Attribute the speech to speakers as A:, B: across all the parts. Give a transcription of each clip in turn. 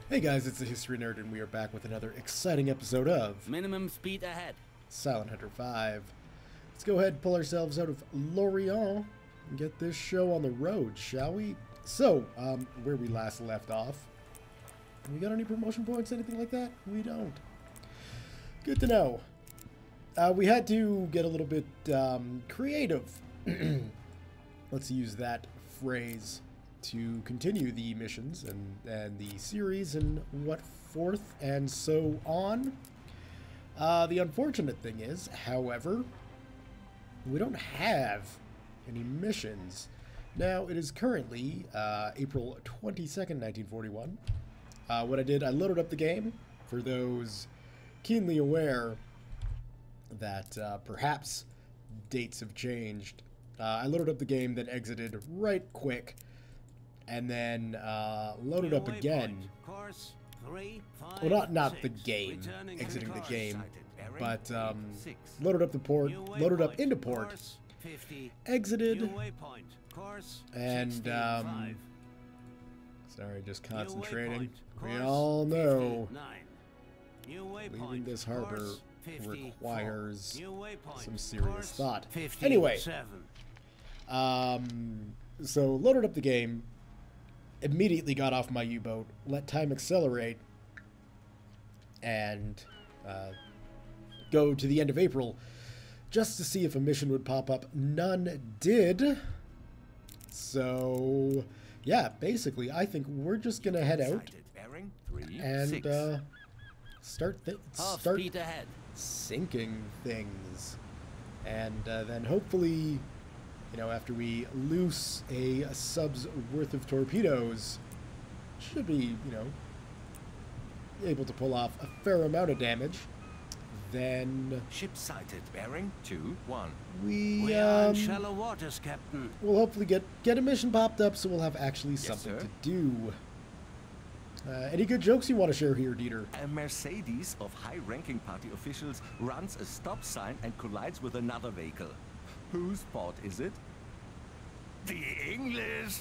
A: Hey guys, it's the History Nerd, and we are back with another exciting episode of
B: Minimum speed ahead.
A: Silent Hunter 5. Let's go ahead and pull ourselves out of Lorient and get this show on the road, shall we? So, where we last left off. We got any promotion points, anything like that? We don't. Good to know. We had to get a little bit creative. Let's use that phrase to continue the missions and the series and what forth and so on. The unfortunate thing is, however, we don't have any missions. Now, it is currently April 22nd, 1941. What I did, I loaded up the game for those keenly aware that perhaps dates have changed. I loaded up the game, then exited right quick, and then loaded up again. Well, not the game, exiting the game, but loaded up the port, loaded up into port, exited, and sorry, just concentrating. We all know leaving this harbor requires some serious thought. Anyway, so loaded up the game, immediately got off my U-boat, let time accelerate, and go to the end of April just to see if a mission would pop up. None did. So, yeah, basically, I think we're just going to head out and start sinking things. And then hopefully, you know, after we loose a sub's worth of torpedoes, should be, you know, able to pull off a fair amount of damage. Then
C: ship sighted, bearing 2-1.
B: We are in shallow waters, Captain.
A: We'll hopefully get a mission popped up, so we'll have actually something to do. Any good jokes you want to share here, Dieter?
C: A Mercedes of high-ranking party officials runs a stop sign and collides with another vehicle. Whose fault is it? The English!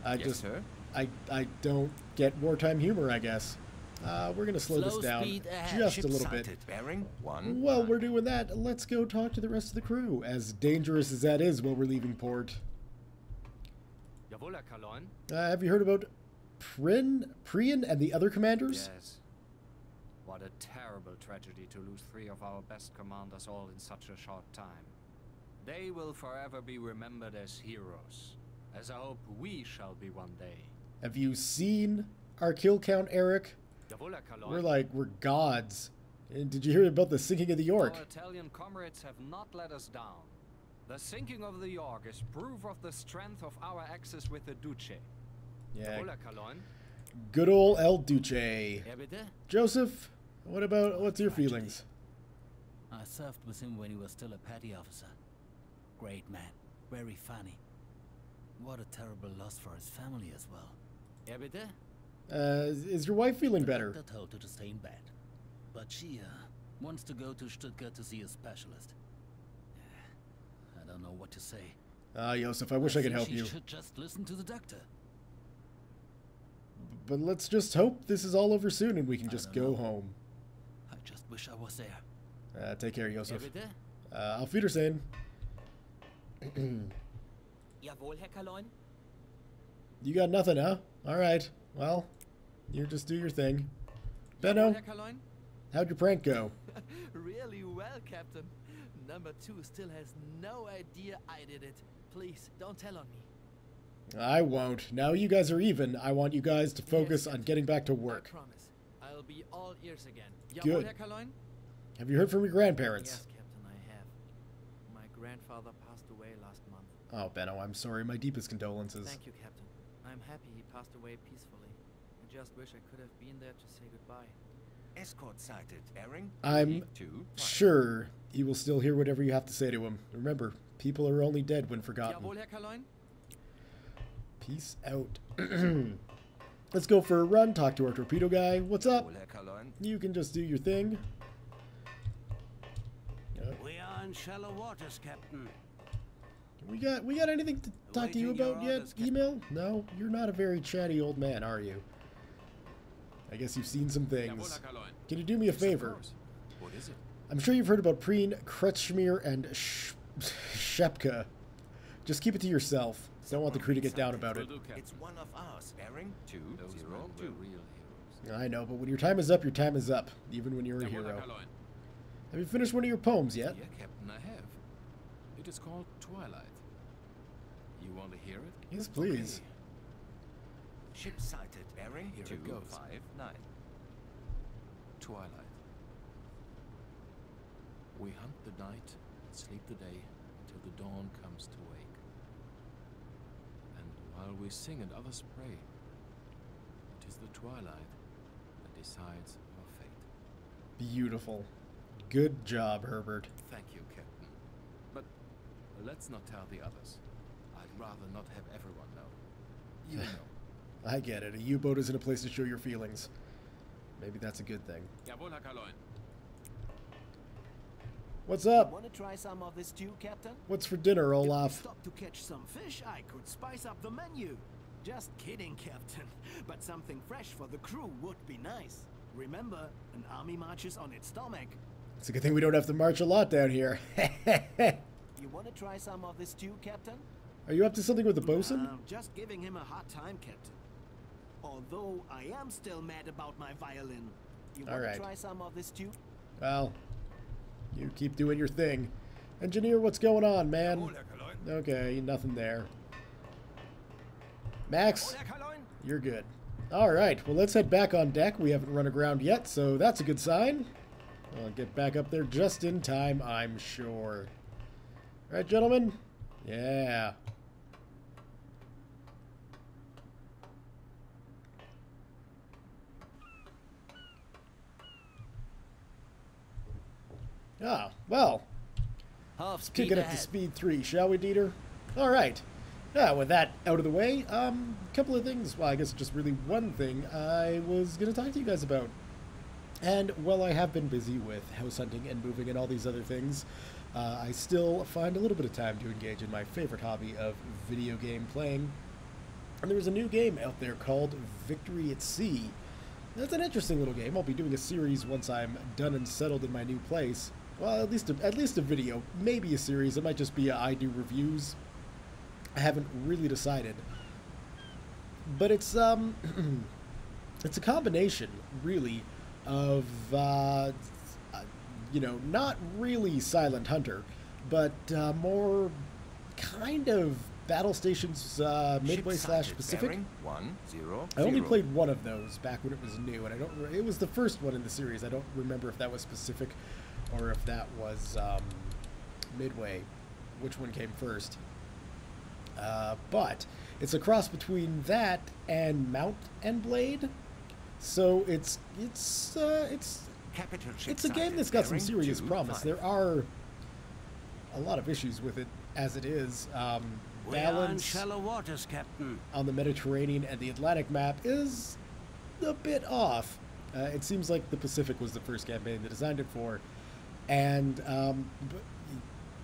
A: I don't get wartime humor, I guess. We're going to slow this down just a little bit.
C: Bearing 1.
A: While we're doing that, let's go talk to the rest of the crew, as dangerous as that is while we're leaving port. Have you heard about Prian and the other commanders?
D: Yes. What a terrible tragedy to lose 3 of our best commanders all in such a short time. They will forever be remembered as heroes, as I hope we shall be one day.
A: Have you seen our kill count, Eric? We're gods. And did you hear about the sinking of the York?
D: Our Italian comrades have not let us down. The sinking of the York is proof of the strength of our axis with the Duce.
A: Yeah. Good old El Duce.
B: Bitte?
A: Joseph, what's your feelings?
B: I served with him when he was still a petty officer. Great man. Very funny. What a terrible loss for his family as well. Bitte?
A: Is your wife feeling better?
B: The doctor told her to stay in bed. But she wants to go to Stuttgart to see a specialist. I don't know what to say.
A: Joseph, I wish I could help you.
B: She should just listen to the doctor.
A: But let's just hope this is all over soon and we can just go home.
B: I just wish I was there.
A: Take care, Joseph.
B: Bitte?
A: Auf Wiedersehen.
E: Jawohl, Herr Kaloin.
A: You got nothing, huh? Alright. Well, you just do your thing. Benno, how'd your prank go?
E: Really well, Captain. Number 2 still has no idea I did it. Please, don't tell on me.
A: I won't. Now you guys are even. I want you guys to focus on getting back to work.
E: I promise. I'll be all ears again.
A: Good. Have you heard from your grandparents?
E: Yes, Captain, I have. My grandfather passed away last month.
A: Oh, Benno, I'm sorry. My deepest condolences.
E: Thank you, Captain. I'm happy he passed away peacefully. I just wish I could have been there to say goodbye.
C: Escort sighted, bearing
A: I'm
C: 2-1.
A: sure he will still hear whatever you have to say to him. Remember, people are only dead when forgotten.
E: Jawohl, Herr Kaloin.
A: Peace out. Let's go for a run, talk to our torpedo guy. What's up?
C: Jawohl, Herr Kaloin.
A: You can just do your thing.
B: We are in shallow waters, Captain.
A: We got anything to talk to you
B: Awaiting your
A: about yet?
B: orders, Captain.
A: Email? No, you're not a very chatty old man, are you? I guess you've seen some things. Can you do me a favor?
F: What is it?
A: I'm sure you've heard about Preen, Kretschmer, and Shepka. Just keep it to yourself. Don't want the crew to get down about it.
C: It's one of ours. Bearing
D: Those men
C: 202.
D: were real heroes.
A: I know, but when your time is up, your time is up. Even when you're a hero. Have you finished one of your poems yet?
F: Yeah, Captain, I have. It is called Twilight. You want to hear it?
A: Yes, please.
C: Ship sighted. Bearing
F: Here it goes.
C: 259.
F: Twilight. We hunt the night and sleep the day until the dawn comes to wake. And while we sing and others pray, it is the twilight that decides our fate.
A: Beautiful. Good job, Herbert.
F: Thank you, Captain. But let's not tell the others. I'd rather not have everyone know. You know.
A: I get it. A U-boat isn't a place to show your feelings. Maybe that's a good thing.
F: Jawohl, Herr Kaloin.
A: What's up?
G: Want to try some of this stew, Captain?
A: What's for dinner,
G: If we
A: Olaf?
G: stop to catch some fish, I could spice up the menu. Just kidding, Captain. But something fresh for the crew would be nice. Remember, an army marches on its stomach.
A: It's a good thing we don't have to march a lot down here.
G: You want to try some of this stew, Captain?
A: Are you up to something with the bosun?
G: Just giving him a hard time, Captain. Although I am still mad about my violin. You want
A: Alright.
G: to try some of this stew?
A: Well, you keep doing your thing. Engineer, what's going on, man? Okay, nothing there. Max, you're good. Alright, well, let's head back on deck. We haven't run aground yet, so that's a good sign. I'll get back up there just in time, I'm sure. Alright, gentlemen? Yeah. Ah, well.
B: Half
A: Let's
B: speed
A: kick it up to
B: ahead.
A: speed 3, shall we, Dieter? Alright. Yeah, with that out of the way, a couple of things. Well, I guess just really one thing I was going to talk to you guys about. And, well, I have been busy with house hunting and moving and all these other things. I still find a little bit of time to engage in my favorite hobby of video game playing. And there's a new game out there called Victory at Sea. That's an interesting little game. I'll be doing a series once I'm done and settled in my new place. Well, at least a video, maybe a series. It might just be I do reviews. I haven't really decided. But it's it's a combination, really, of you know, not really Silent Hunter, but more kind of Battle Stations Midway / Pacific.
C: 100.
A: I only played one of those back when it was new, and I don't. It was the first one in the series. I don't remember if that was Pacific or if that was Midway. Which one came first? But it's a cross between that and Mount and Blade. So it's
C: Capital ship
A: a game
C: sighted.
A: that's got some
C: Bearing
A: serious promise.
C: 25.
A: There are a lot of issues with it as it is.
B: We are in
A: Balance
B: shallow waters, Captain.
A: on the Mediterranean and the Atlantic map is a bit off. It seems like the Pacific was the first campaign they designed it for, and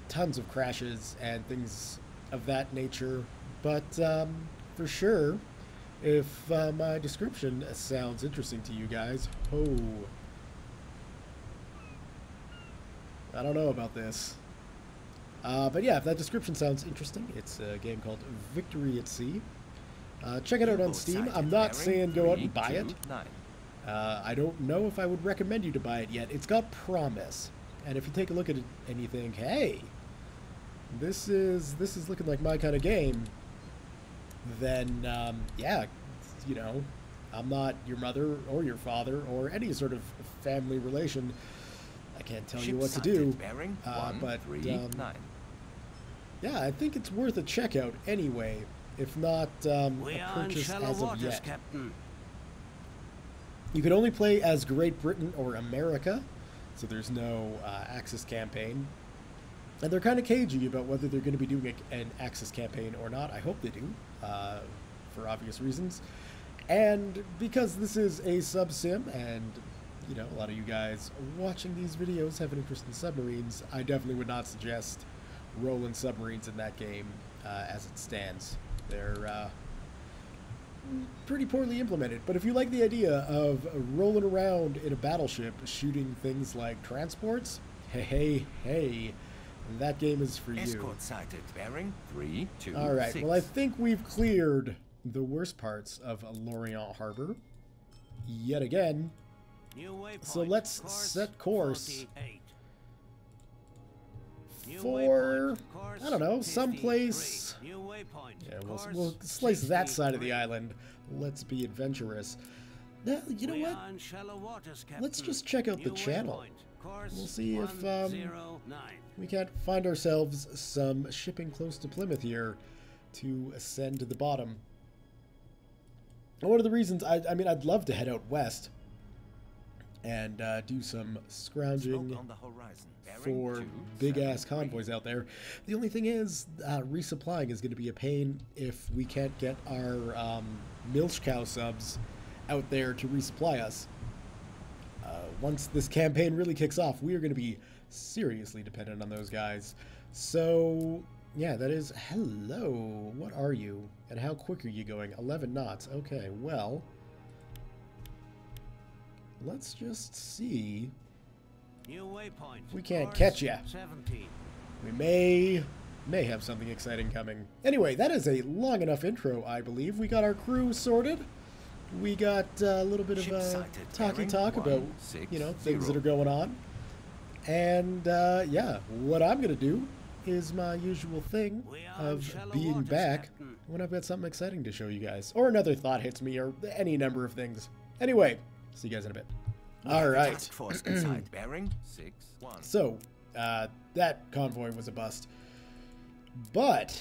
A: tons of crashes and things of that nature. But for sure, if my description sounds interesting to you guys, I don't know about this. But yeah, if that description sounds interesting, it's a game called Victory at Sea. Check it out on
C: U-boat
A: Steam.
C: sighted.
A: I'm not
C: Bearing
A: saying go out and buy it.
C: 329.
A: I don't know if I would recommend you to buy it yet. It's got promise. And if you take a look at it and you think, hey, this is looking like my kind of game, then yeah, you know, I'm not your mother or your father or any sort of family relation. I can't tell you
C: Ship
A: what to
C: sighted.
A: do.
C: Bearing
A: But
C: 139.
A: yeah, I think it's worth a checkout anyway, if not
B: We
A: a
B: are in
A: purchase
B: shallow
A: as of
B: waters,
A: yet.
B: Captain.
A: You can only play as Great Britain or America, so there's no Axis campaign. And they're kind of cagey about whether they're going to be doing an Axis campaign or not. I hope they do, for obvious reasons. And because this is a sub-sim, and, you know, a lot of you guys watching these videos have an interest in submarines, I definitely would not suggest rolling submarines in that game as it stands. They're pretty poorly implemented. But if you like the idea of rolling around in a battleship shooting things like transports, hey, that game is for you.
C: Escort sighted. Bearing 326.
A: All right. Well, I think we've cleared the worst parts of Lorient Harbor yet again. So let's set course for, I don't know, someplace. Yeah, we'll slice that side of the island. Let's be adventurous. Now, you know what? Let's just check out the channel. We'll see if we can't find ourselves some shipping close to Plymouth here to ascend to the bottom. And one of the reasons, I mean, I'd love to head out west and do some scrounging for big-ass convoys out there. The only thing is, resupplying is going to be a pain if we can't get our milch cow subs out there to resupply us. Once this campaign really kicks off, we are going to be seriously dependent on those guys. So, yeah, that is... Hello, what are you? And how quick are you going? 11 knots. Okay, well... Let's just see... If we can't catch you. We may have something exciting coming. Anyway, that is a long enough intro, I believe. We got our crew sorted. We got a little bit of talk about, you know, things that are going on. And, yeah, what I'm going to do is my usual thing of being back when I've got something exciting to show you guys. Or another thought hits me, or any number of things. Anyway, see you guys in a bit. All right. So, that convoy was a bust. But,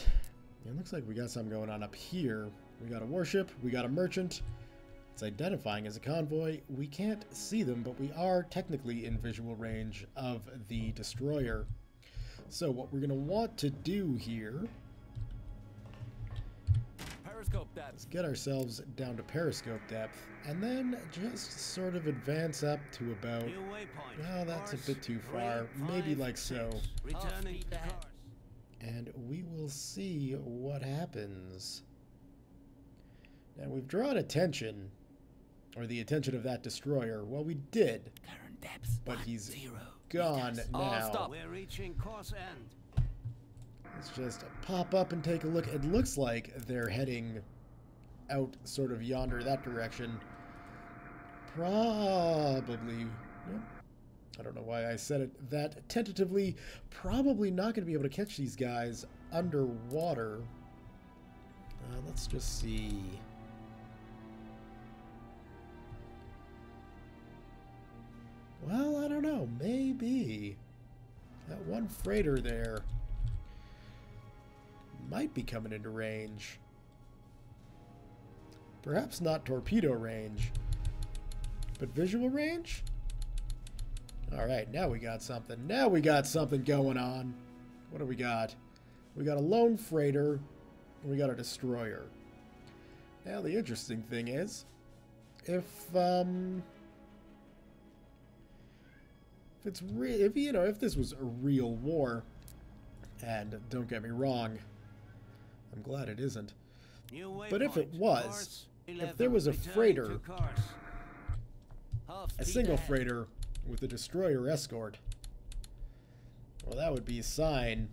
A: it looks like we got something going on up here. We got a warship, we got a merchant. It's identifying as a convoy. We can't see them, but we are technically in visual range of the destroyer. So what we're going to want to do here is get ourselves down to periscope depth, and then just sort of advance up to about, well, that's a bit too far, maybe like so. And we will see what happens. Now, we've drawn attention, or the attention of that destroyer. Well, we did, but he's gone now.
G: We're reaching course end.
A: Let's just pop up and take a look. It looks like they're heading out sort of yonder, that direction. Probably, I don't know why I said it that tentatively. Probably not going to be able to catch these guys underwater. Let's just see. Well, I don't know. Maybe. That one freighter there might be coming into range. Perhaps not torpedo range, but visual range? Alright, now we got something. Now we got something going on. What do we got? We got a lone freighter, and we got a destroyer. Now, the interesting thing is, if this was a real war, and don't get me wrong, I'm glad it isn't. But if it was, if there was a freighter, a single freighter with a destroyer escort, well, that would be a sign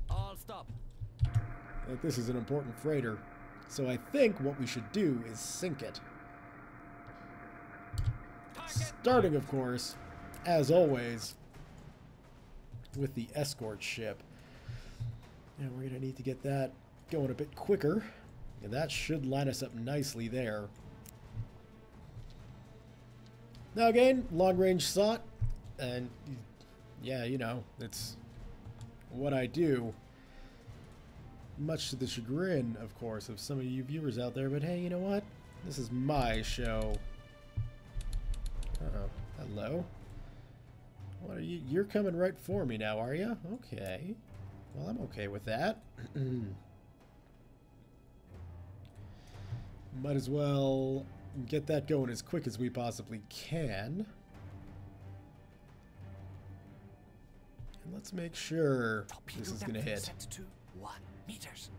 A: that this is an important freighter. So I think what we should do is sink it. Starting, of course, as always, with the escort ship. And we're going to need to get that going a bit quicker. And that should line us up nicely there. Now again, long-range SOT. And, yeah, you know, it's what I do. Much to the chagrin, of course, of some of you viewers out there. But hey, you know what? This is my show. Uh-oh. Hello? What are you? You're coming right for me now, are you? Okay. Well, I'm okay with that. Might as well get that going as quick as we possibly can. And let's make sure this is going to hit.
E: Set to 1 meters.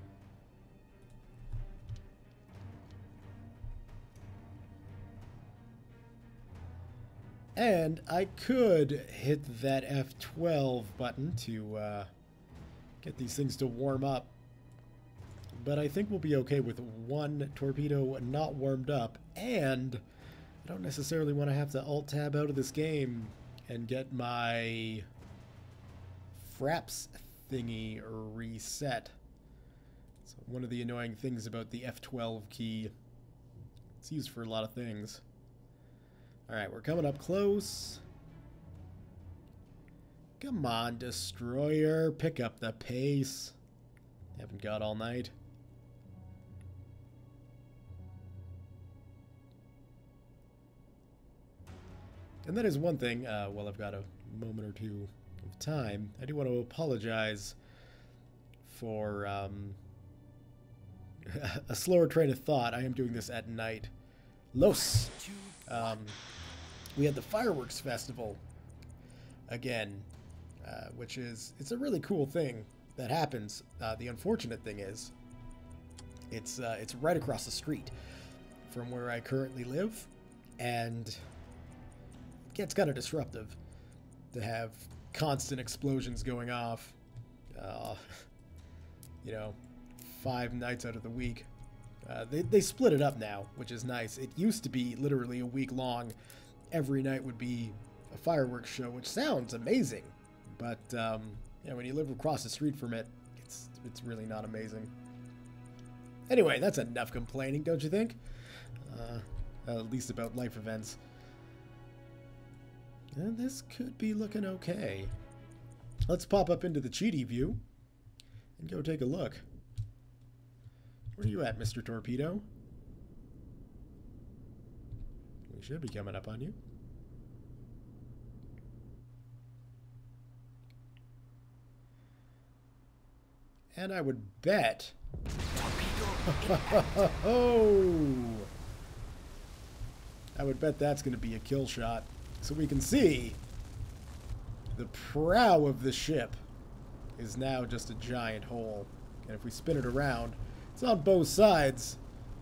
A: And I could hit that F12 button to get these things to warm up. But I think we'll be okay with one torpedo not warmed up. And I don't necessarily want to have to alt-tab out of this game and get my fraps thingy reset. So one of the annoying things about the F12 key, it's used for a lot of things. Alright, we're coming up close. Come on, destroyer. Pick up the pace. Haven't got all night. And that is one thing, while I've got a moment or two of time, I do want to apologize for a slower train of thought. I am doing this at night. Los! We had the fireworks festival again, which is, it's a really cool thing that happens. The unfortunate thing is, it's right across the street from where I currently live, and it gets kind of disruptive to have constant explosions going off, you know, 5 nights out of the week. They split it up now, which is nice. It used to be literally a week long. Every night would be a fireworks show, which sounds amazing. But yeah, when you live across the street from it, it's really not amazing. Anyway, that's enough complaining, don't you think? At least about life events. And this could be looking okay. Let's pop up into the cheaty view and go take a look. Where are you at, Mr. Torpedo? We should be coming up on you. And I would bet... Oh! I would bet that's going to be a kill shot. So we can see the prow of the ship is now just a giant hole. And if we spin it around, it's on both sides.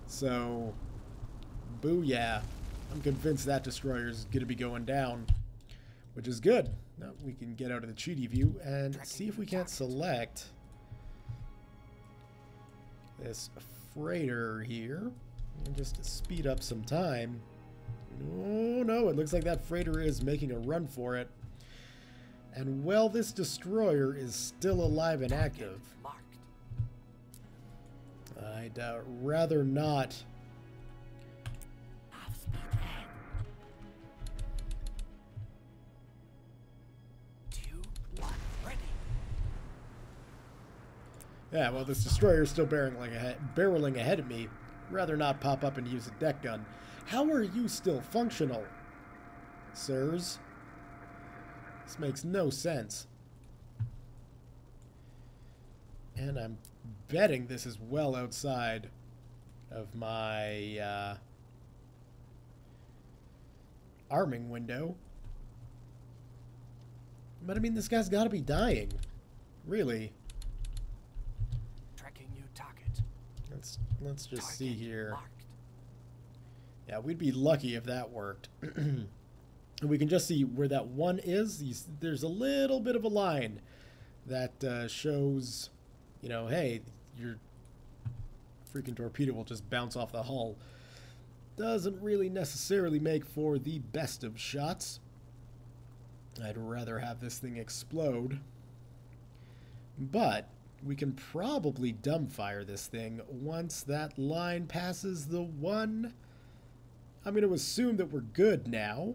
A: So, booyah. I'm convinced that destroyer is going to be going down, which is good. Now we can get out of the cheaty view and see if we can't select this freighter here and just speed up some time. Oh no, it looks like that freighter is making a run for it. And well, this destroyer is still alive and active. I'd rather not. Yeah, well, this destroyer is still barreling ahead of me. Rather not pop up and use a deck gun. How are you still functional, sirs? This makes no sense. And I'm betting this is well outside of my arming window. But I mean, this guy's got to be dying. Really.
E: Tracking new target.
A: Let's just see here. Marked. Yeah, we'd be lucky if that worked. And we can just see where that one is. There's a little bit of a line that shows, you know, hey, your freaking torpedo will just bounce off the hull. Doesn't really necessarily make for the best of shots. I'd rather have this thing explode. But we can probably dumbfire this thing once that line passes the one. I'm going to assume that we're good now.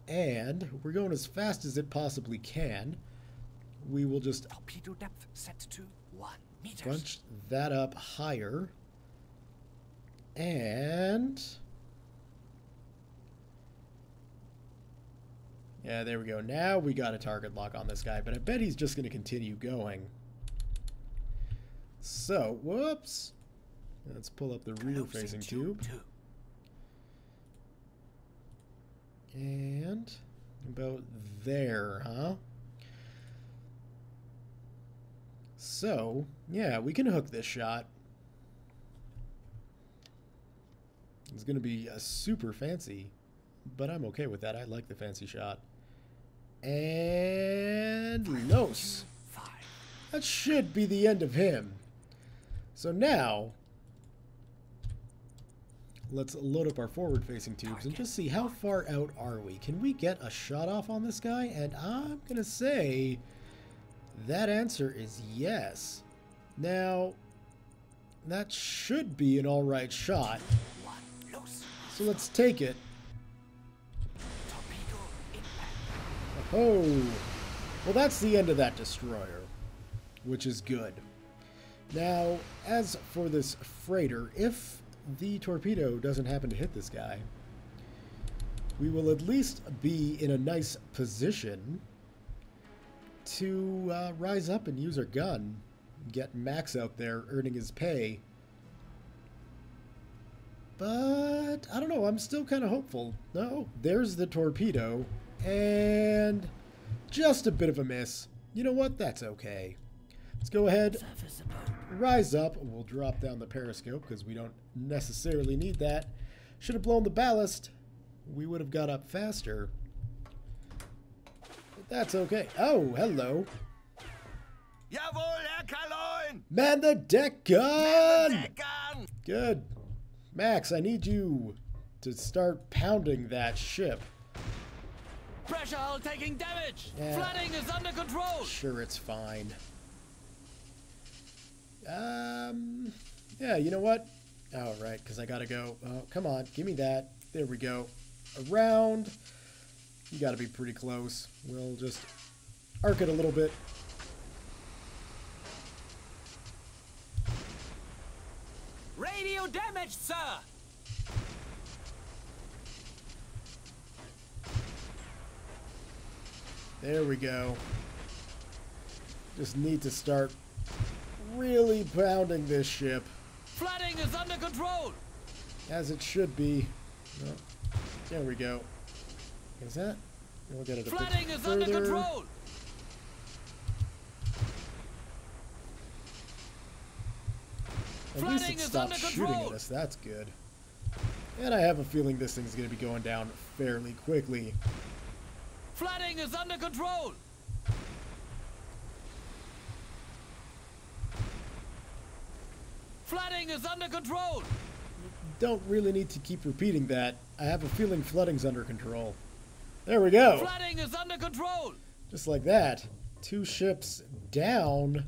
A: And we're going as fast as it possibly can. We will just
E: torpedo depth set to 1 meter.
A: Bunch that up higher. And yeah, there we go. Now we got a target lock on this guy, but I bet he's just going to continue going. So, whoops. Let's pull up the rear-facing tube. And about there, huh? So, yeah, we can hook this shot. It's going to be a super fancy, but I'm okay with that. I like the fancy shot. And Los. That should be the end of him. So now, let's load up our forward-facing tubes and just see how far out are we. Can we get a shot off on this guy? And I'm going to say that answer is yes. Now, that should be an alright shot. So let's take it. Oh, well, that's the end of that destroyer, which is good. Now, as for this freighter, if the torpedo doesn't happen to hit this guy, we will at least be in a nice position to rise up and use our gun, get Max out there earning his pay. But, I don't know, I'm still kind of hopeful. No, there's the torpedo, and just a bit of a miss. You know what? That's okay. Let's go ahead, rise up. We'll drop down the periscope because we don't necessarily need that. Should have blown the ballast. We would have got up faster. But that's okay. Oh, hello.
C: Jawohl, Herr Kaloin!
A: Man the deck gun!
C: Man the deck gun!
A: Good. Max, I need you to start pounding that ship.
E: Pressure hull taking damage.
A: Yeah.
E: Flooding is under control.
A: Sure, it's fine. Yeah, you know what? All right, because I gotta go. Oh, come on, give me that. There we go. Around. You gotta be pretty close. We'll just arc it a little bit.
E: Radio damage, sir.
A: There we go. Just need to start really pounding this ship.
E: Flooding is under control.
A: As it should be. Oh, there we go. Is that? We'll get it a
E: Flooding
A: bit
E: is
A: further.
E: under control.
A: At least
E: Flooding
A: it
E: is
A: stopped
E: under
A: shooting
E: control.
A: at us. That's good. And I have a feeling this thing's going to be going down fairly quickly.
E: Flooding is under control. Flooding is under control.
A: Don't really need to keep repeating that. I have a feeling flooding's under control. There we go.
E: Flooding is under control.
A: Just like that. 2 ships down.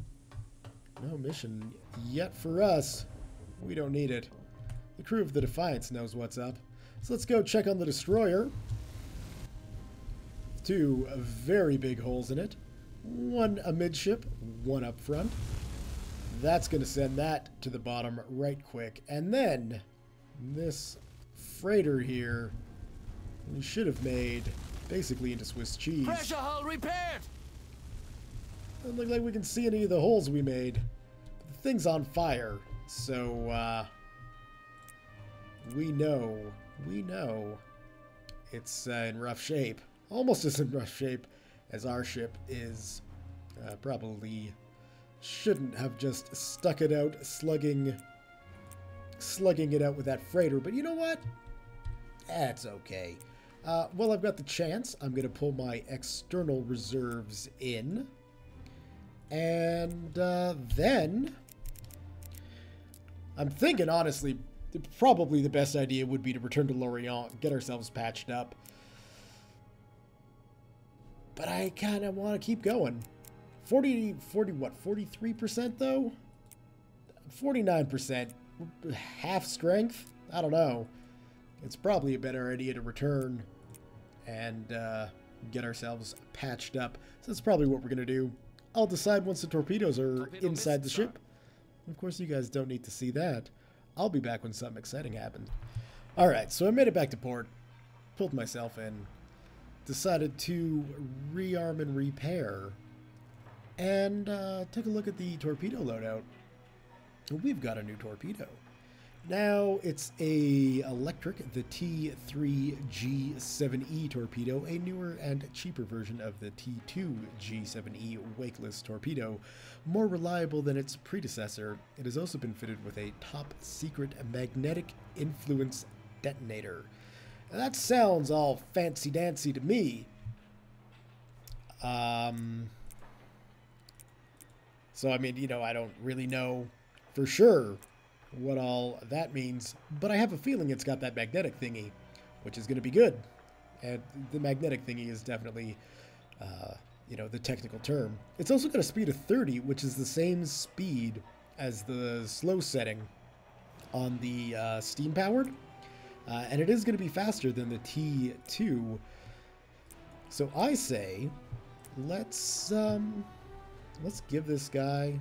A: No mission yet for us. We don't need it. The crew of the Defiance knows what's up. So let's go check on the destroyer. 2 very big holes in it. 1 amidship, 1 up front. That's going to send that to the bottom right quick. And then this freighter here, we should have made basically into Swiss cheese.
E: Pressure hull repaired.
A: Doesn't look like we can see any of the holes we made. But the thing's on fire, so we know it's in rough shape. Almost as in rough shape as our ship is. Probably shouldn't have just stuck it out, slugging it out with that freighter. But you know what? That's okay. Well, I've got the chance. I'm going to pull my external reserves in. And then I'm thinking, honestly, probably the best idea would be to return to Lorient, get ourselves patched up. But I kind of want to keep going. 43% though? 49%. Half strength? I don't know. It's probably a better idea to return and get ourselves patched up. So that's probably what we're going to do. I'll decide once the torpedoes are inside the ship. Of course, you guys don't need to see that. I'll be back when something exciting happens. Alright, so I made it back to port. Pulled myself in. Decided to rearm and repair. And took a look at the torpedo loadout. We've got a new torpedo. Now it's a electric, the T3G7E torpedo, a newer and cheaper version of the T2G7E wakeless torpedo, more reliable than its predecessor. It has also been fitted with a top-secret magnetic influence detonator. Now, that sounds all fancy-dancy to me. So, I mean, you know, I don't really know for sure what all that means, but I have a feeling it's got that magnetic thingy, which is going to be good. And the magnetic thingy is definitely, you know, the technical term. It's also got a speed of 30, which is the same speed as the slow setting on the steam-powered. And it is going to be faster than the T2. So I say, let's give this guy...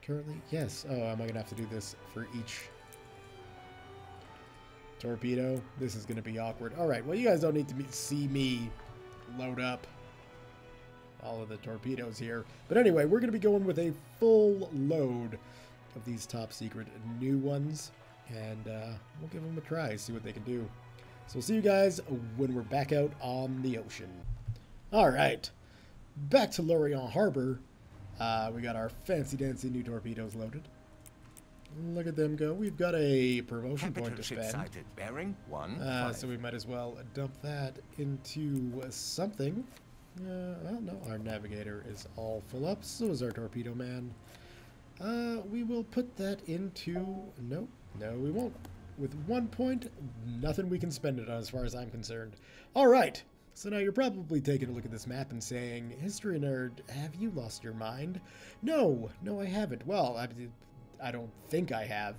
A: Currently, yes. Oh, am I going to have to do this for each torpedo? This is going to be awkward. All right, well, you guys don't need to see me load up all of the torpedoes here. But anyway, we're going to be going with a full load of these top secret new ones. And we'll give them a try, see what they can do. So we'll see you guys when we're back out on the ocean. All right, back to Lorient Harbor. We got our fancy-dancy new torpedoes loaded. Look at them go. We've got a promotion point to spend.
C: Sighted. Bearing 1-5.
A: So we might as well dump that into something. Well, no, our navigator is all full up. So is our torpedo man. We will put that into... Nope. No, we won't. With 1 point, nothing we can spend it on as far as I'm concerned. All right. So now you're probably taking a look at this map and saying, History Nerd, have you lost your mind? No, I haven't. Well, I don't think I have.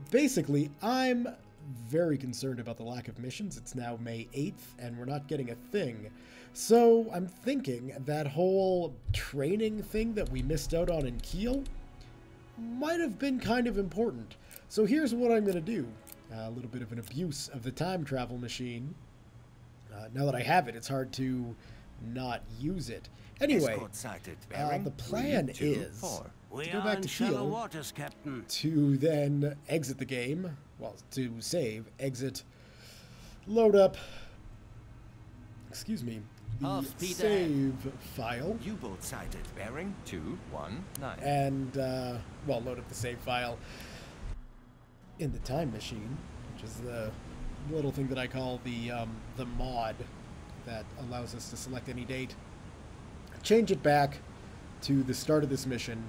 A: Basically, I'm very concerned about the lack of missions. It's now May 8th, and we're not getting a thing. So I'm thinking that whole training thing that we missed out on in Kiel might have been kind of important. So here's what I'm going to do. A little bit of an abuse of the time travel machine. Now that I have it, it's hard to not use it. Anyway, the plan is to go back to Kiel
G: waters, Captain.
A: to then exit the game. Well, to save, exit, load up, excuse me, the save file.
C: U-boat sighted. Bearing 219.
A: And, well, load up the save file in the time machine, which is the little thing that I call the mod that allows us to select any date, change it back to the start of this mission,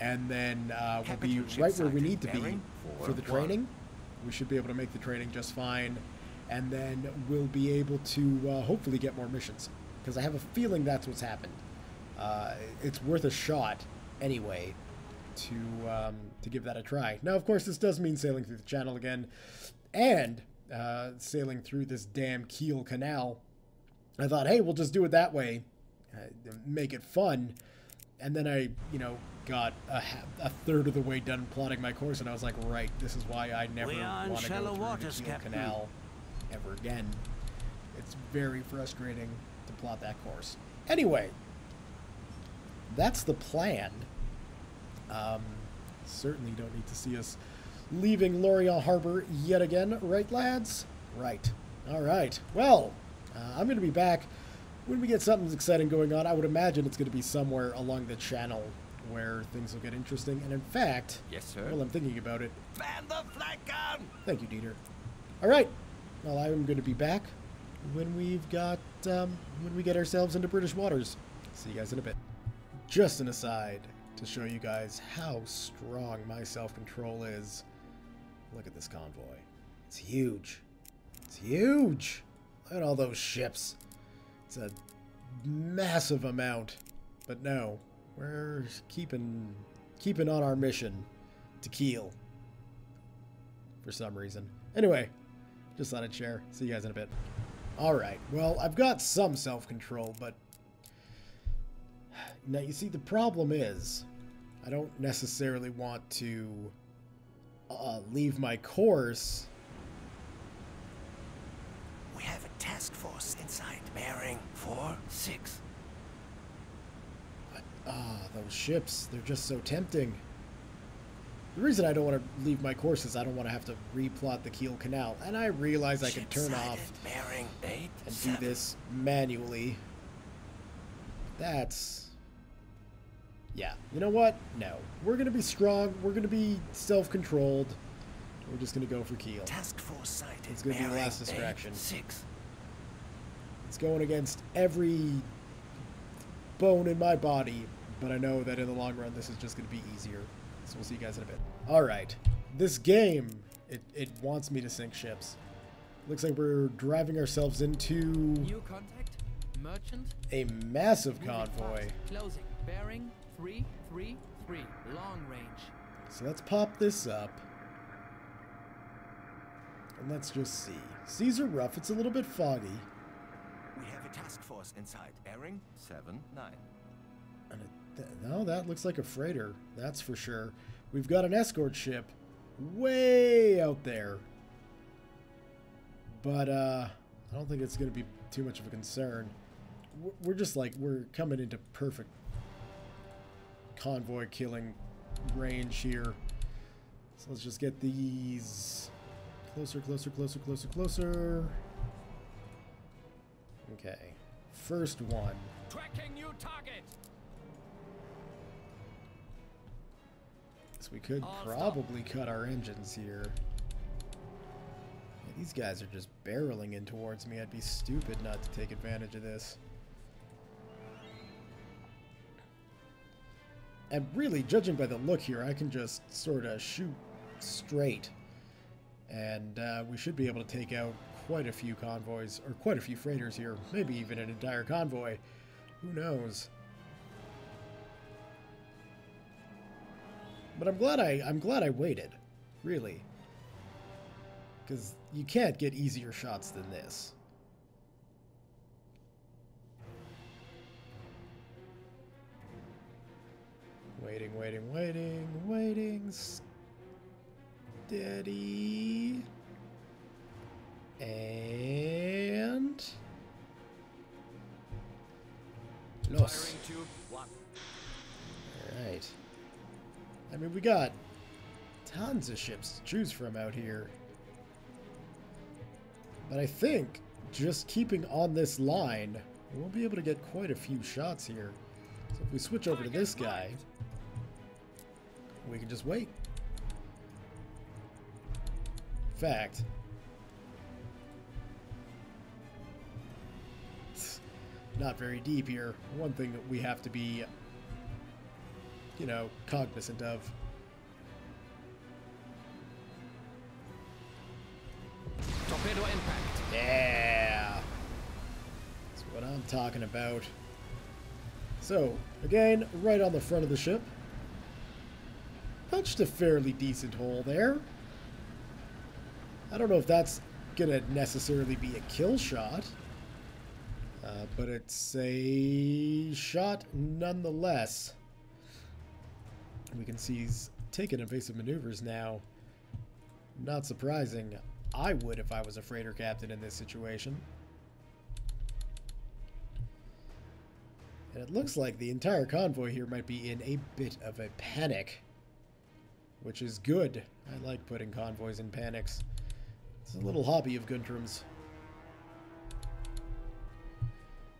A: and then we'll be right where we need to be for the training. We should be able to make the training just fine, and then we'll be able to hopefully get more missions, because I have a feeling that's what's happened. It's worth a shot anyway to give that a try. Now, of course, this does mean sailing through the channel again, and sailing through this damn Kiel canal. I thought, hey, we'll just do it that way, make it fun. And then I, you know, got a third of the way done plotting my course, and I was like, right, this is why I never want to go through the Kiel canal ever again. It's very frustrating to plot that course. Anyway, that's the plan. Certainly don't need to see us leaving Lorient Harbor yet again, right, lads? Right. All right. Well, I'm going to be back when we get something exciting going on. I would imagine it's going to be somewhere along the channel where things will get interesting. And in fact,
C: yes, sir.
A: Well, I'm thinking about it.
C: Man the flag gun!
A: Thank you, Dieter. All right. Well, I'm going to be back when we've got when we get ourselves into British waters. See you guys in a bit. Just an aside to show you guys how strong my self-control is. Look at this convoy. It's huge. It's huge. Look at all those ships. It's a massive amount. But no, we're keeping on our mission to Kiel for some reason. Anyway, just thought I'd share. See you guys in a bit. Alright, well, I've got some self-control, but now you see the problem is I don't necessarily want to leave my course.
C: We have a task force inside. Bearing 4-6.
A: Those ships, they're just so tempting. The reason I don't want to leave my course is I don't want to have to replot the Kiel Canal. And I realize I can turn off
G: bearing 8,
A: and do this manually. That's... yeah. You know what? No. We're going to be strong. We're going to be self-controlled. We're just going to go for Kiel.
G: Task force sighted.
A: It's going to be the last distraction.
G: 6.
A: It's going against every bone in my body, but I know that in the long run this is just going to be easier. So we'll see you guys in a bit. Alright, this game, it wants me to sink ships. Looks like we're driving ourselves into
E: New contact. Merchant.
A: a massive convoy.
E: Closing. Bearing 333. Long range.
A: So let's pop this up. And let's just see. Seas are rough, it's a little bit foggy.
C: We have a task force inside. Bearing 7-9.
A: And no, that looks like a freighter, that's for sure. We've got an escort ship way out there. But I don't think it's going to be too much of a concern. We're just like, we're coming into perfect convoy killing range here. So let's just get these closer, closer, closer, closer, closer. Okay, first one.
D: Tracking new target.
A: So we could probably cut our engines here. Yeah, these guys are just barreling in towards me. I'd be stupid not to take advantage of this. And really, judging by the look here, I can just sort of shoot straight. And we should be able to take out quite a few convoys, or quite a few freighters here. Maybe even an entire convoy. Who knows? But I'm glad I waited, really, because you can't get easier shots than this. Waiting, waiting, waiting, waiting. Steady. And Los.
D: Firing tube 1.
A: All right. I mean, we got tons of ships to choose from out here. But I think just keeping on this line, we'll be able to get quite a few shots here. So if we switch over to this guy, we can just wait. In fact, it's not very deep here. One thing that we have to be, you know, cognizant of.
D: Torpedo impact.
A: Yeah! That's what I'm talking about. So, again, right on the front of the ship. Punched a fairly decent hole there. I don't know if that's gonna necessarily be a kill shot. But it's a shot nonetheless. We can see he's taking evasive maneuvers now. Not surprising. I would if I was a freighter captain in this situation. And it looks like the entire convoy here might be in a bit of a panic. Which is good. I like putting convoys in panics. It's a little hobby of Guntram's.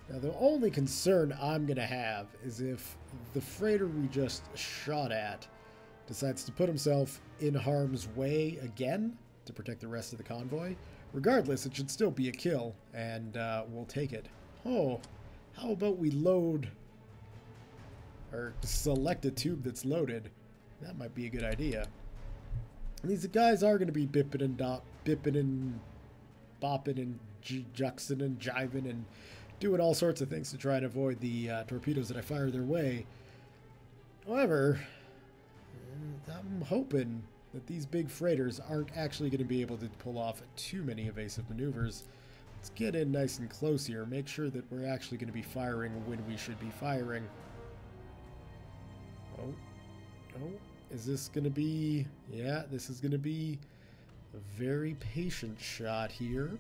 A: Now the only concern I'm going to have is if the freighter we just shot at decides to put himself in harm's way again to protect the rest of the convoy. Regardless, it should still be a kill, and we'll take it. Oh, how about we load, or select a tube that's loaded? That might be a good idea. And these guys are going to be bipping and bopping and juxing and jiving and doing all sorts of things to try and avoid the torpedoes that I fire their way. However, I'm hoping that these big freighters aren't actually going to be able to pull off too many evasive maneuvers. Let's get in nice and close here. Make sure that we're actually going to be firing when we should be firing. Oh. Oh. Is this going to be... yeah, this is going to be a very patient shot here.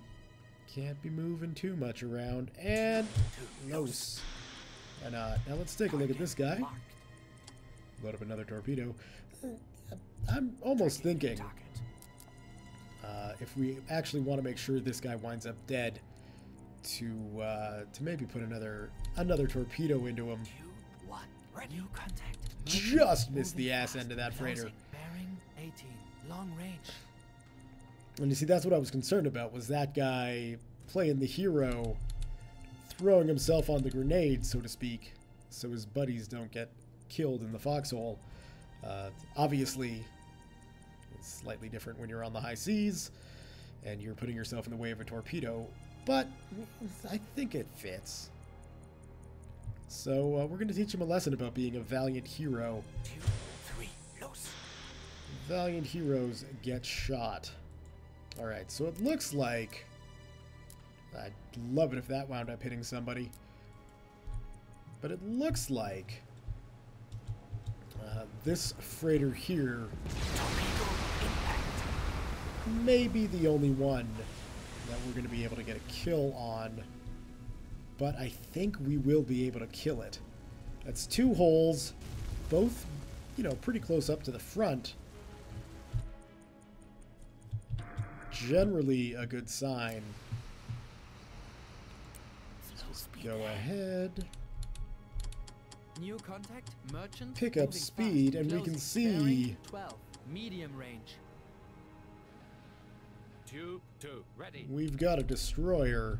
A: Can't be moving too much around. And... Los. Why not? Now let's take a look at this guy. Load up another torpedo. I'm almost thinking if we actually want to make sure this guy winds up dead, to maybe put another torpedo into him.
E: New contact.
A: Just missed the ass end of that freighter.
E: Bearing 18, long range.
A: And you see, that's what I was concerned about, was that guy playing the hero, throwing himself on the grenade, so to speak, so his buddies don't get killed in the foxhole. Obviously, it's slightly different when you're on the high seas and you're putting yourself in the way of a torpedo, but I think it fits. So we're going to teach him a lesson about being a valiant hero.
E: 2, 3, los.
A: Valiant heroes get shot. Alright, so it looks like... I'd love it if that wound up hitting somebody. But it looks like this freighter here may be the only one that we're going to be able to get a kill on. But I think we will be able to kill it. That's 2 holes, both, you know, pretty close up to the front. Generally a good sign. Just go ahead.
E: New contact, merchant.
A: Pick up
E: moving
A: speed,
E: fast,
A: and we can
E: closing,
A: see...
E: bearing 12, medium range.
D: Tube 2, ready.
A: We've got a destroyer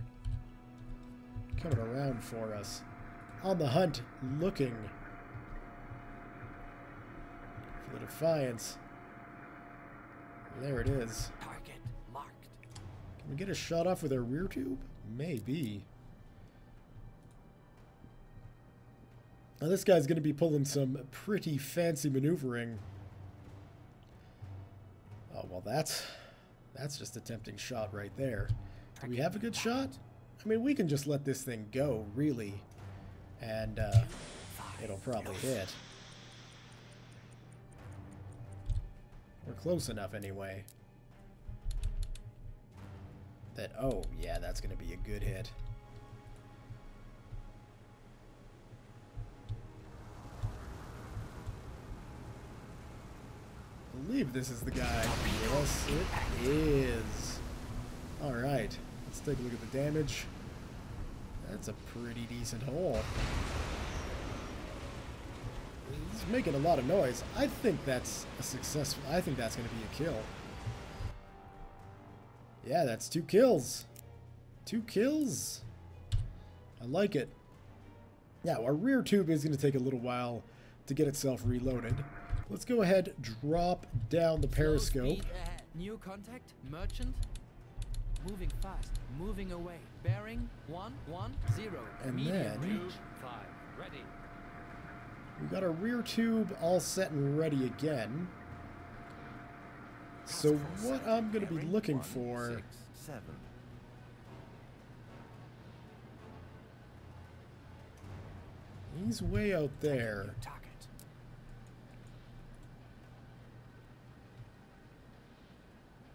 A: coming around for us. On the hunt, looking for the Defiance. There it is.
E: Target marked.
A: Can we get a shot off with our rear tube? Maybe. Now this guy's going to be pulling some pretty fancy maneuvering. Oh, well, that's just a tempting shot right there. Do we have a good shot? I mean, we can just let this thing go, really. And it'll probably hit. We're close enough anyway. That, oh, yeah, that's going to be a good hit. I believe this is the guy. Yes, it is. Alright, let's take a look at the damage. That's a pretty decent hole. He's making a lot of noise. I think that's a successful... I think that's going to be a kill. Yeah, that's 2 kills. 2 kills. I like it. Now, our rear tube is going to take a little while to get itself reloaded. Let's go ahead, drop down the periscope.
E: New contact, merchant. Moving fast, moving away. Bearing 110.
A: And
E: medium
A: then
E: range.
D: 5, ready.
A: we got our rear tube all set and ready again. So what I'm going to be looking for...
C: 6, 7.
A: He's way out there.
E: Target.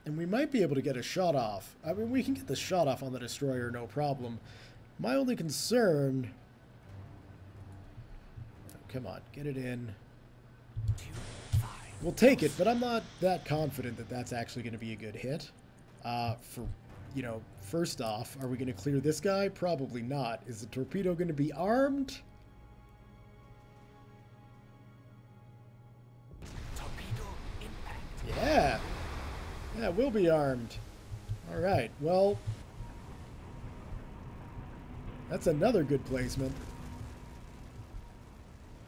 A: And we might be able to get a shot off. I mean, we can get the shot off on the destroyer, no problem. My only concern... Come on, get it in.
E: 2, 5.
A: We'll take it, but I'm not that confident that that's actually going to be a good hit. For, you know, first off, are we going to clear this guy? Probably not. Is the torpedo going to be armed?
E: Torpedo impact.
A: Yeah. Yeah, we'll be armed. Alright, well... That's another good placement.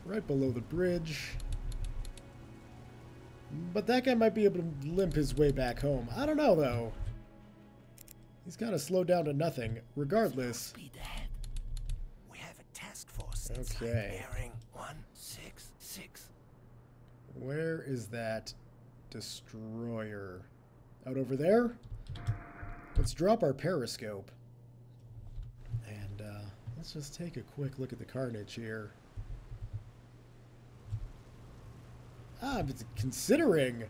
A: Right below the bridge. But that guy might be able to limp his way back home. I don't know, though. He's kind of slowed down to nothing. Regardless...
E: Speed ahead. We have a task force.
A: Okay.
E: Bearing 166.
A: Where is that destroyer? Out over there? Let's drop our periscope. And let's just take a quick look at the carnage here. But considering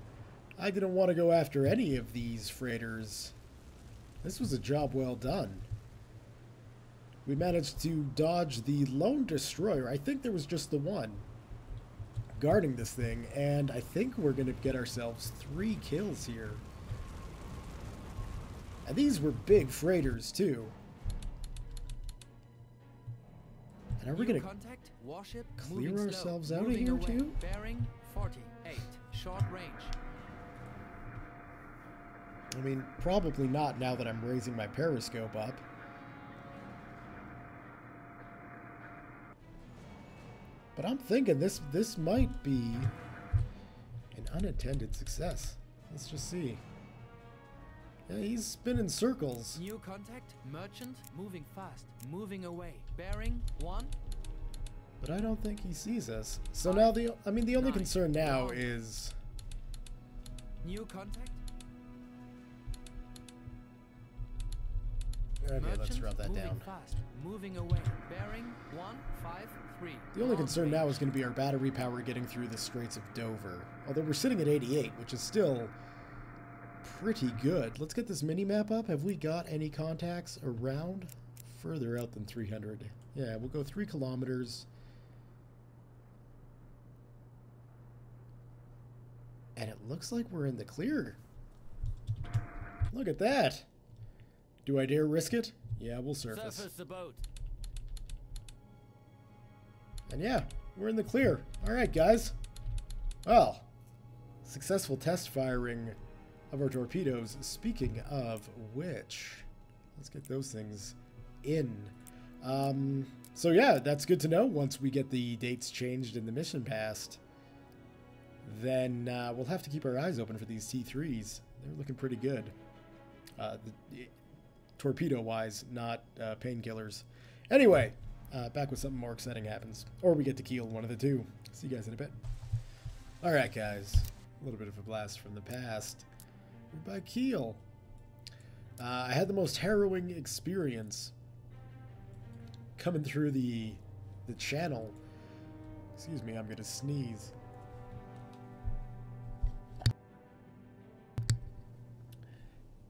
A: I didn't want to go after any of these freighters, this was a job well done. We managed to dodge the lone destroyer. I think there was just the one. guarding this thing, and I think we're going to get ourselves 3 kills here. And these were big freighters, too. And are we going to
E: contact warship
A: clear ourselves out of here, too?
E: Bearing 48, short range.
A: I mean, probably not now that I'm raising my periscope up. But I'm thinking this might be an unintended success. Let's just see. Yeah, he's spinning circles.
E: New contact, merchant, moving fast, moving away. Bearing 1.
A: But I don't think he sees us. So now the only concern now is...
E: New contact.
A: Okay,
E: merchant,
A: let's drop that down.
E: Fast, moving away. Bearing 153.
A: The only concern now is going to be our battery power getting through the Straits of Dover. Although we're sitting at 88, which is still pretty good. Let's get this mini-map up. Have we got any contacts around? Further out than 300. Yeah, we'll go 3 kilometers. And it looks like we're in the clear. Look at that. Do I dare risk it? Yeah, we'll surface.
B: Surface the boat.
A: And yeah, we're in the clear. All right, guys. Well, successful test firing of our torpedoes. Speaking of which, let's get those things in. So yeah, that's good to know. Once we get the dates changed in the mission passed, then we'll have to keep our eyes open for these T3s. They're looking pretty good. Torpedo-wise, not painkillers. Anyway, back with something more exciting happens. Or we get to Kiel, one of the two. See you guys in a bit. Alright, guys. A little bit of a blast from the past. We're by Kiel. I had the most harrowing experience coming through the channel. Excuse me, I'm going to sneeze.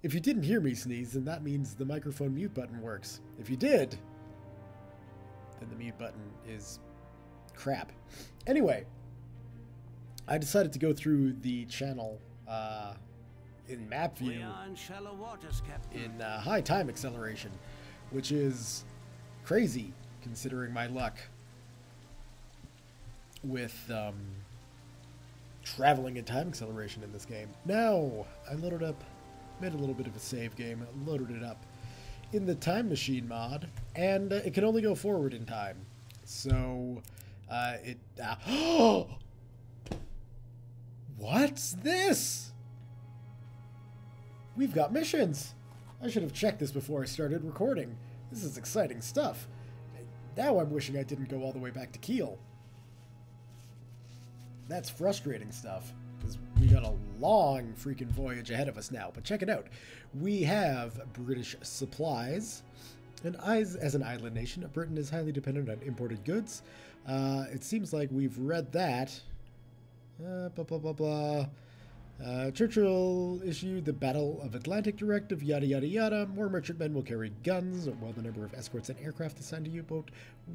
A: If you didn't hear me sneeze, then that means the microphone mute button works. If you did, then the mute button is crap. Anyway, I decided to go through the channel in map view
G: in shallow waters, Captain.
A: in high time acceleration, which is crazy considering my luck with traveling in time acceleration in this game. Now, I loaded up, made a little bit of a save game, loaded it up in the Time Machine mod, and it can only go forward in time. So, what's this? We've got missions. I should have checked this before I started recording. This is exciting stuff. Now I'm wishing I didn't go all the way back to Kiel. That's frustrating stuff, because we got a long freaking voyage ahead of us now. But check it out. We have British supplies. And as an island nation, Britain is highly dependent on imported goods. It seems like we've read that. Blah, blah, blah, blah. Churchill issued the Battle of Atlantic Directive, yada, yada, yada. More merchantmen will carry guns, while the number of escorts and aircraft assigned to U-boat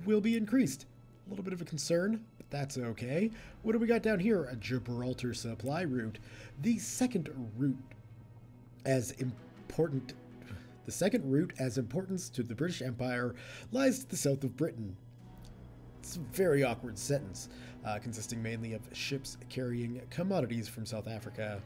A: will be increased. A little bit of a concern, but that's okay. What do we got down here? A Gibraltar supply route. The second route as importance to the British Empire lies to the south of Britain. It's a very awkward sentence, consisting mainly of ships carrying commodities from South Africa,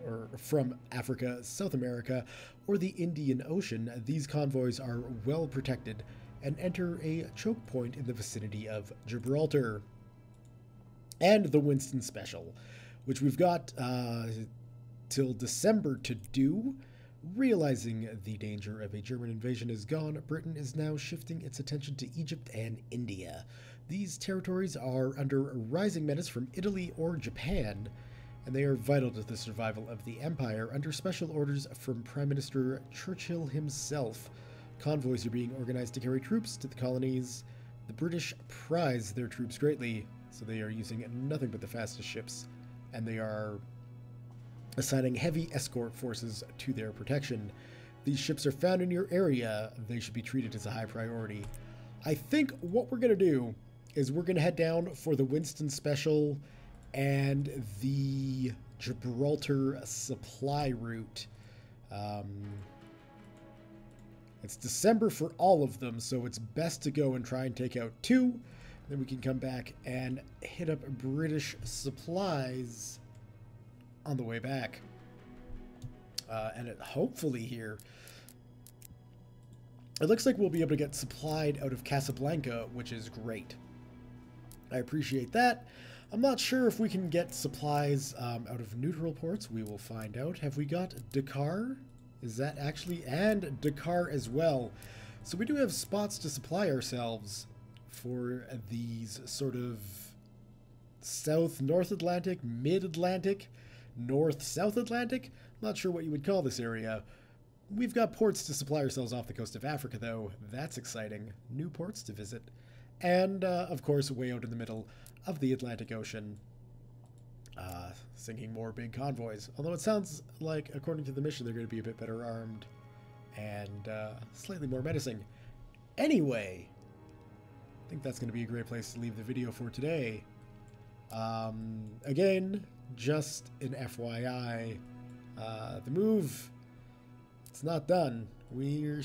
A: or from Africa, South America, or the Indian Ocean. These convoys are well protected and enter a choke point in the vicinity of Gibraltar. And the Winston Special, which we've got till December to do. Realizing the danger of a German invasion is gone, Britain is now shifting its attention to Egypt and India. These territories are under a rising menace from Italy or Japan, and they are vital to the survival of the empire. Under special orders from Prime Minister Churchill himself, convoys are being organized to carry troops to the colonies. The British prize their troops greatly, so they are using nothing but the fastest ships, and they are assigning heavy escort forces to their protection. These ships are found in your area. They should be treated as a high priority. I think what we're going to do is we're going to head down for the Winston Special and the Gibraltar supply route. It's December for all of them, so it's best to go and try and take out 2. Then we can come back and hit up British supplies on the way back. And hopefully here, it looks like we'll be able to get supplied out of Casablanca, which is great. I appreciate that. I'm not sure if we can get supplies out of neutral ports. We will find out. Have we got Dakar? Is that actually? And Dakar as well. So we do have spots to supply ourselves for these sort of South-North Atlantic, Mid-Atlantic, North-South Atlantic. I'm not sure what you would call this area. We've got ports to supply ourselves off the coast of Africa, though. That's exciting. New ports to visit. And, of course, way out in the middle of the Atlantic Ocean, sinking more big convoys. Although it sounds like, according to the mission, they're going to be a bit better armed and slightly more menacing. Anyway, I think that's going to be a great place to leave the video for today. Again, just an FYI, the move, it's not done. We're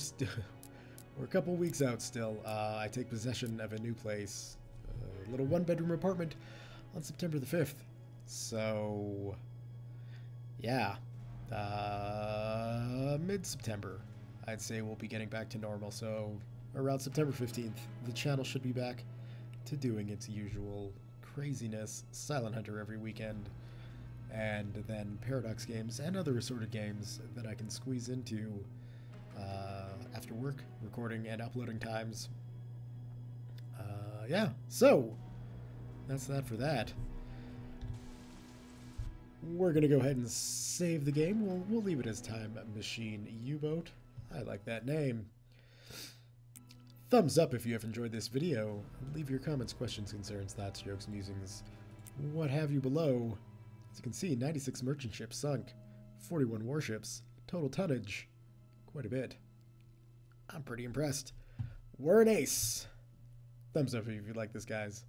A: a couple weeks out still. I take possession of a new place, a little one-bedroom apartment on September the 5th. So, yeah, mid-September, I'd say we'll be getting back to normal. So around September 15th, the channel should be back to doing its usual craziness. Silent Hunter every weekend, and then Paradox games and other assorted games that I can squeeze into after work, recording and uploading times. Yeah, so that's that for that. We're going to go ahead and save the game. We'll leave it as Time Machine U-Boat. I like that name. Thumbs up if you have enjoyed this video. Leave your comments, questions, concerns, thoughts, jokes, musings, what have you below. As you can see, 96 merchant ships sunk, 41 warships, total tonnage, quite a bit. I'm pretty impressed. We're an ace. Thumbs up if you like this, guys.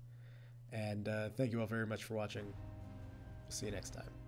A: And thank you all very much for watching. See you next time.